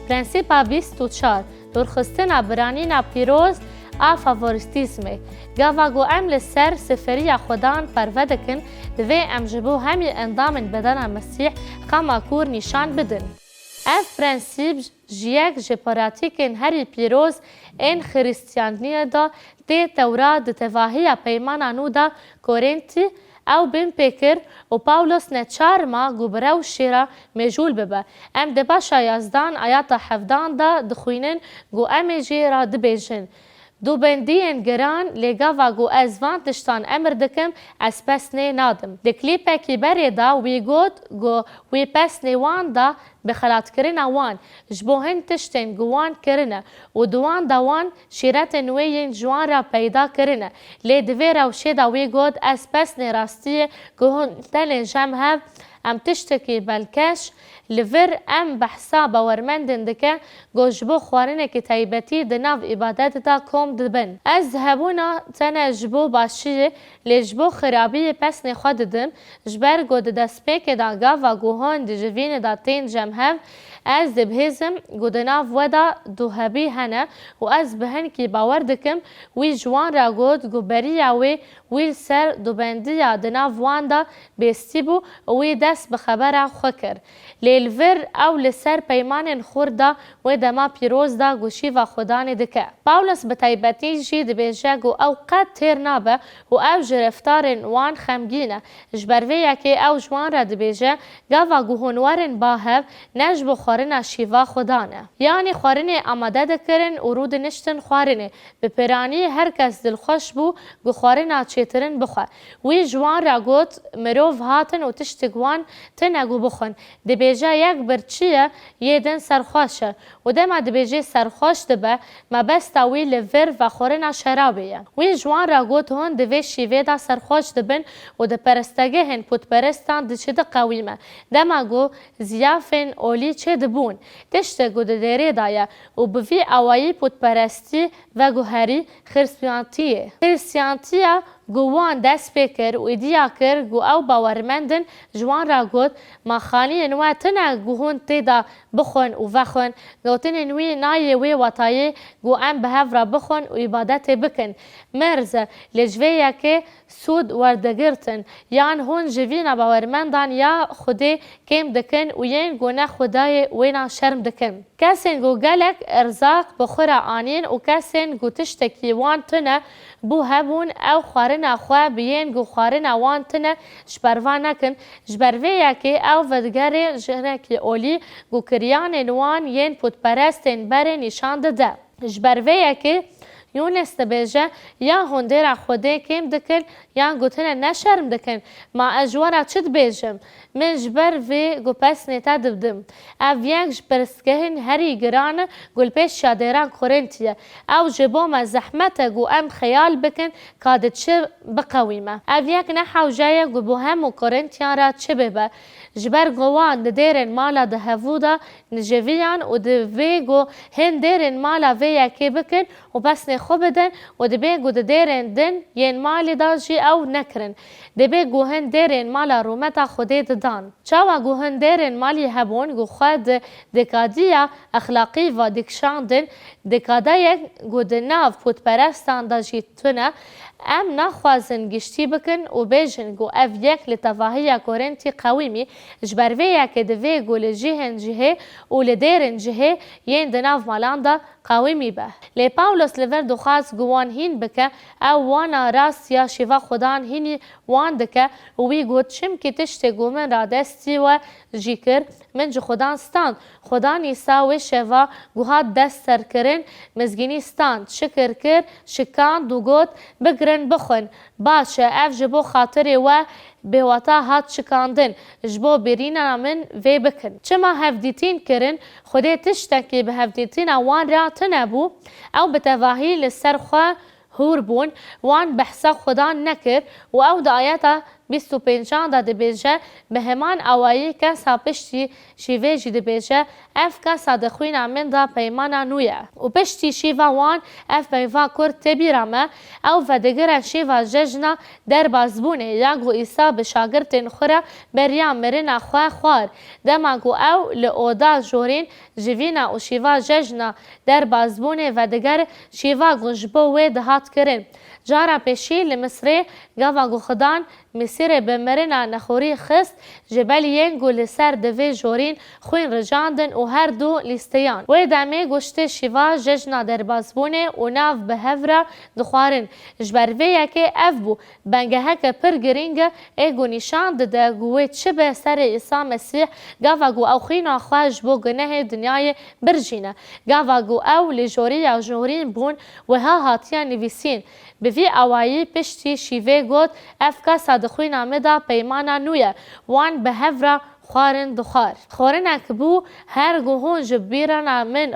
پرنسیپا 24 درخستنا برانینا پیروز آ فاوریستیزمه گاوا گو ام لسر سفری خودان پرودکن دوی ام جبو همی اندامن بدن مسیح کما کور نشان بدن. اف پرنسیپ جیک جپاراتیکن هری پیروز این خریستیانیه دا تی تورات تواهی پیمانا نو دا کورنتی او بین پیکر و پاولوس نچار ما گوبره و شیره مجول ببه. ام دباشا یازدان آیات 17 دا دخوینن گو ام جی را دبیجن. دو بندین گران لگا و گو ازوان تشتان امر دکم از پس نه نادم. دکلیپه کی بری دا وی گود گو وی پس نیوان دا بخلات کرن وان جبوهن تشتن گوان کرنه و دوان دوان شیرت نوین جوان را پیدا کرنه لی دوی روشه دا وی گود از پس نراستی گوهن تلین جم هف ام تشتکی بلکش لور ام بحثا باورمندن دکه گوشبو خوارنه که تایبتی دناو عبادت دا کم دبن. از هبونا تنه جبو باشی لجبو خرابی پس نخوا ددم جبر گود دسپیک دا گا و گوهان دی جوین دا تین جم هف از دبهزم گودناو ودا دو هبی هنه و از بهن کی باور دکم وی جوان را گود گو بری وی سر دو بندی دناو وان دا بیستی بو وی دست بخبر خو کر. لیلور او لسر پیمان خورده و دما پیروز دا گوشی و خودان دکه. پاولوس بتایبتی جی دبیجه گو او قد تیر نابه و او جرفتارن وان خمگینه جبرویه که او جوان را دبیجه گاوا گوهنوارن باهف نجبو خوارن شیوا خودانه. یعنی خوارن آماده دکرن و رود نشتن خوارنه. به پیرانی هر کس دلخوش بو گو خوارن چیترن بخوا. وی جوان را گوت مروف هاتن و تشتگوان تنگو بخون. دبیجه یک برچیه یه دن سرخوشه و دم دبیجه سرخوش دبه ما بس تاوی لور و خورنا شرابیه. وی جوان را گوت هون دوی شیوه دا سرخوش دبن و د پرستگه هن پوت پرستان د چه د قویمه. دم گو زیافن اولی چه دبون. تشته گو د دیره دایه و بوی اوایی پوت پرستی و گو هری خرسپیانتیه. خرسپیانتیه گوان دست بکر و ایدیا کر گو او باورمندن جوان را گوت ما خانی نوع تنه گوهون تیدا بخون و وخون گوتن نوی نایه وی وطایه گو ام به هف را بخون و عبادت بکن مرزه لجویه که سود وردگرتن یان هون جوینا باورمندان یا خوده کم دکن و ین گو نه خدای وینا شرم دکن کسین گو گلک ارزاق بخور آنین و کسین گو تشتکی وان تنه بو هبون او خوارن اخوا بیین گو خوارن وان تنه جبروان نکن جبرویه که او ودگره جنکی اولی گو کریان نوان ین پوت پرستن بره نشان ده جبرویه که یونس دبیجه یا هندر خوده کم دکن یا گوتنه نشرم دکن ما اجوارا چد بیجم من جبر وی گو پس نیتا دبدم او یک جبرسگهن هری گرانه گل پیش شادران کورنتیه او جبو ما زحمت گو ام خیال بکن کادت چه بقویمه او یک نحو جایه گو بو هم کورنتیان را چه ببه جبر گوان دیرن مالا ده هفودا نجویان و دوی گو هن دیرن مالا وی یکی بکن و پس نخو بدن و دبی گو دیرن دن ین مالی دا جی او نکرن دبی گو هن دیرن مالا رومتا خوده دان چاوا گو هن دیرن مالی هبون گو خود دکادیا اخلاقی و دکشاندن دکادای گو دناف پوت پرستان دا جی تونه ام نخوازن گشتی بکن و بیجن گو اف یک لتواهی کورنتی قویمی جبرویه که دوی گو لجیهن جهه و لدیرن جهه ین دناف مالان دا قویمی به. لی پاولوس لور دخواست گوان هین بکه او وانا راست یا شیوا خودان هینی وان دکه و وی گوت چم که تشتی گو من را دستی و جیکر من جو خودان ستان خودان ایسا و شیوا گوهات دست سر کرن مزگینی ستان شکر کر شکان دو گوت بگرن بخون باشه اف جبو خاطری و به وطا هات شکاندن جبو بیرینا من وی بکن چما هفدیتین کرن خوده تشتکی به هفدیتین وان را تنبو او بتواهی لسر خواه هور بون وان بحثا خدا نکر و او دا آیاتا 25 دا دبیجه به همان اوایی کسا پشتی شیوه جی دبیجه اف کسا دخوینا من دا پیمانا نویه و پشتی شیوه وان اف پیوا کرد تبیرامه او و دگر شیوه ججنا در بازبونه یاگو ایسا به شاگرتن خوره بریان مرنا خواه دماغو او لعودا جورین جوینا و شیوه ججنا در بازبونه و دگر شیوه گنجبو و دهات کرن جارا پیشی لمصره گاواگو خدان مسیر بمرنا نخوری خست جبلین گل سر دوی جورین خوین رجاندن و هر دو لیستیان و دمه گشته شیوا ججنا در بازبونه و ناف به هفرا دخوارن جبرویه که اف بو بنگه که پر گرینگه ایگو نشان ده گوه چه به سر عیسی مسیح گاواگو او خوین آخواج بو گناه دنیای برجینه گاواگو او لجوری یا جورین بون و ها هاتیان نویسین بوی اوایی پشتی شیوه گود افکا صادخوی نامه دا پیمانا نویه وان به هفرا خوارن دخار خوارن بو هر گوهون جبیرنا من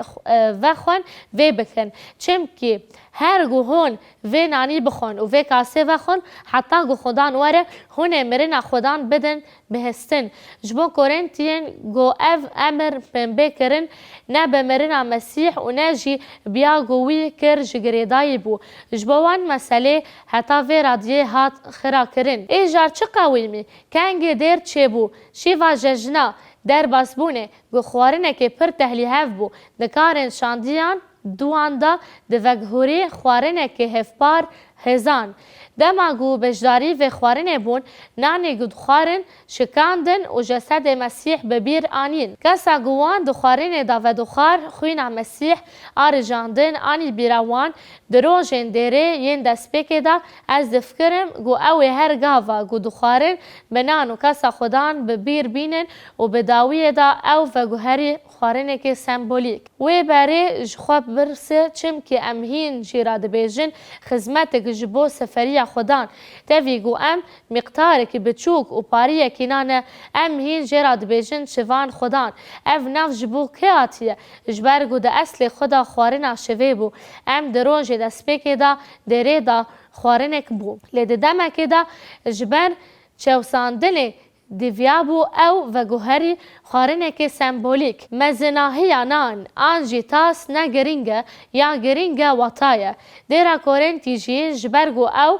وخون وی بکن چم که هر گوهون وی نانی بخون و وی کاسه وخون حتی گو خودان واره هونه مرنا خودان بدن بهستن جبو کورنتین گو اف امر پنبه کرن نه به مرنا مسیح و نه جی بیا گوی کر جگریدای بو جبوان مسئله حتی وی رادیه هات خرا کرن ای جار چه قویمی کنگی دیر چه بو شیوا ججنا در باسبونه گو خوارنه که پر تحلیه بو دکارن شاندیان دوان دا دوگهوری خوارنه که هفپار هزان دماغو بجداری و خوارنه بون نانی گو دخوارن شکاندن و جسد مسیح ببیر آنین کسا گوان دخوارنه دا و دخوار خوینا مسیح آرجاندن آنی بیروان دروژن دیره ین دسپیک دا از دفکرم گو اوی هر گاوا گو دخوارن بنانو کسا خودان ببیر بینن و بداوی دا او و گو هری خوارنه که سمبولیک و باره جخواب برسه چم که امهین جیراد بیجن خزمت جبو سفری خودان تفی گو ام مقدار که بچوک و پاریه کنانه ام هین جراد بیجن شوان خودان اف نف جبو که آتیه جبر گو ده اصل خدا خوارنا شوی بو ام دروج دسپیک دا دره دا خوارنک بو لیده دمک دا جبر چوساندن دیویابو او و گوهری خوارنک سمبولیک مزناهی نان آنجی تاس نه گرینگه یا گرینگه وطایه دیرا کورنتی جی جبرگو او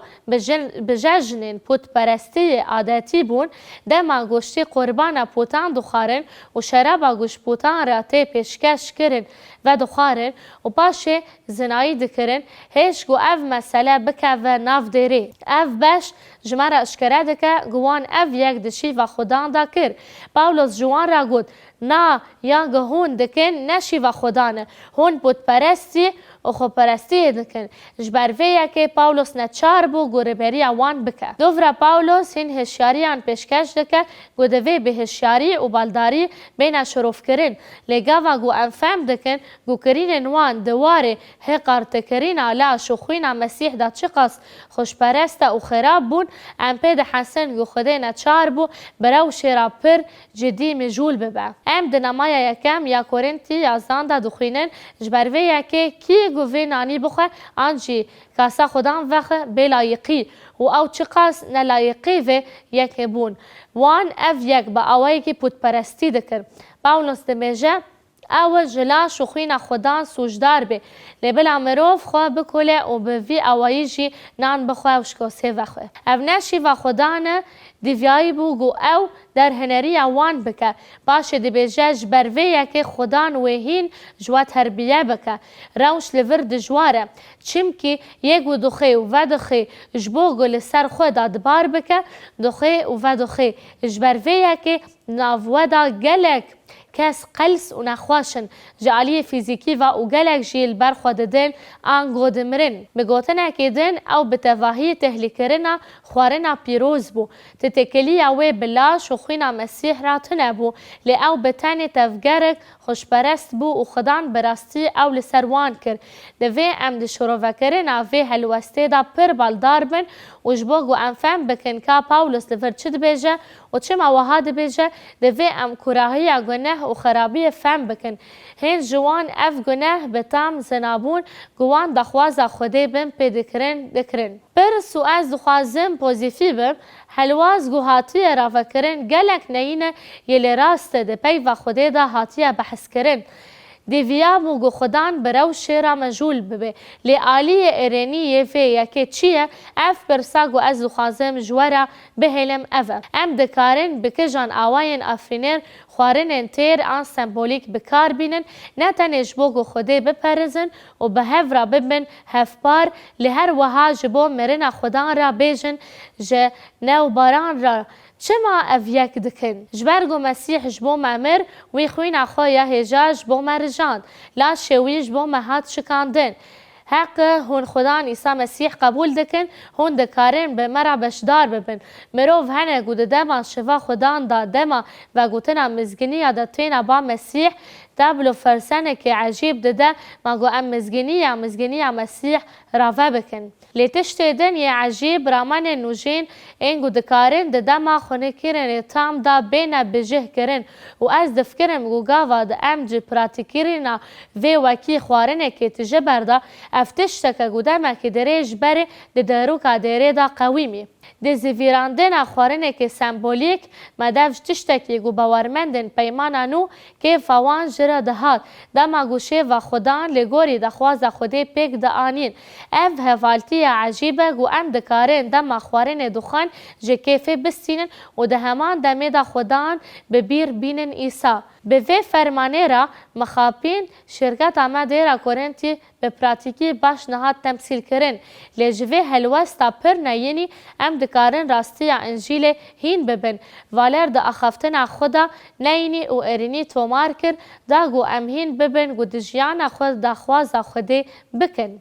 بججنین پوت پرستی عادتی بون دما گوشتی قربان پوتان دخارن و شرابا گوش پوتان راته پیشکش کرن و دخارن و پاشه زنایی دکرن هیچ گو او مسئله بکه و ناف دیره او بش جمعه اشکره دکه گوان او یک دشی و خودان دا کر پاولوس جوان را گود نا یا گهون دکن نشی و خودانه هون بود پرستی و خو پرستی دکن جبرویه که پاولوس نچار بو گوربری اوان بکه دوورا پاولوس هین هشیاریان پیشکش دکه گودوی به هشیاری و بالداری بین شروف کرن لگا و گو انفهم دکن گو کرین وان دواره هقارت کرین علا شخوین مسیح دا چقاس خوش پرسته و خراب بون ام پید حسن گو خوده نچار بو براو شیرا پر جدی مجول ببه ام دنمای یکم یا کورنتی یا زانده دخوینن جبرویه که کی گوه نانی بخواه آنجی کاسا خودان وخه بلایقی و او چقاس نلایقی و یک بون وان اف یک با اوایی که پود پرستی دکر پاولوس دمیجه او جلا شخوین خودان سوجدار به لبلا مروف خواه بکله و به وی اوایی جی نان بخواه و شکوسه وخواه او نشی و خودان دیویایی بو گو او در هنری اوان بکه باشه دی بیجه برویه که خودان وهین جوا تربیه بکه روش لورد جواره چیم که یکو دخی و دخی جبو گل سر خود ادبار بکه دخی و دخی جبرویه که ناوودا گلک کس قلس و نخواشن جعلی فیزیکی و گلک جیل برخود دن آنگو دمرن بگوتنه که دن او بتواهی تهلیکرنا خوارنا پیروز بو تتکلی اوی بلا شخوینا مسیح را تنبو لی او بتانی تفگرک خوشپرست بو و خدان براستی او لسروان کر دوی ام دی شروع کرنا وی هلوسته دا پر بالدار بن و جبوگو انفهم بکن که پاولوس لفر چه بیجه و چه موها بیجه دوی ام کراهی گنه گناه و خرابی فهم بکن هین جوان اف گناه بتام زنابون گوان دخوازا خودی بم پی دکرن پرس و از دخوازم پوزیفی بم هلواز گو هاتیه رافا کرن گلک نینه یلی راسته ده پی و خودی دا هاتیه بحث کرن دیویا موگو خدان برو شیرا مجول ببه لی آلی ایرانی یفه یکی چیه اف برساگو از دخوازم جوارا بهلم اوه ام دکارن بکجان آواین آفرینر خوارن تیر آن سمبولیک بکار بینن نه تنش بوگو خودی بپرزن و به هفرا ببن هفپار لی هر وها جبو مرنا خدان را بیجن جه نو باران را چما اویک دکن جبرگو مسیح جبو مامر وی خوین اخویا هجا جبو مرجان لا شوی جبو مهات شکاندن حق هون خدان عیسی مسیح قبول دکن هون دکارن به مرا بشدار ببن مروف هنه گوده دما شفا خدان دا دما و گوتنا مزگنی یا تینا با مسیح دبلو فرسنه که عجیب دده ما گو ام مزگنی مسیح رافه بکن لیتشت دنیا عجیب رامان نوجین اینگو دکارن ده ما خونه کرن تام دا بین بجه کرن و از دفکرم گو گاوا ده ام جی پراتیکیرینا وی وکی خوارنه که تجه بردا افتشت که گو دمه که دریج بره ده دروکا دره دا قویمی ده زیویراندن خوارنه که سمبولیک مدفش تشتکی گو باورمندن پیمانانو که فوان جرا دهات دما گوشه و خدان لگوری دخواز خودی پیک ده آنین اف هفالتی عجیبه گو ام دکارن دما خوارن دخان جه کیفه بستینن و ده همان دمه ده خدان ببیر بینن ایسا به وی فرمانه را مخابین شرکت آمده را کرنتی به پراتیکی باش نهاد تمثیل کرن لیجوه هلوستا پر نینی ام دکارن راستی انجیل هین ببن والر ده اخافتن خدا نینی و ارینی تومار کر دا گو ام هین ببن گو دجیان خود دا خواز خودی بکن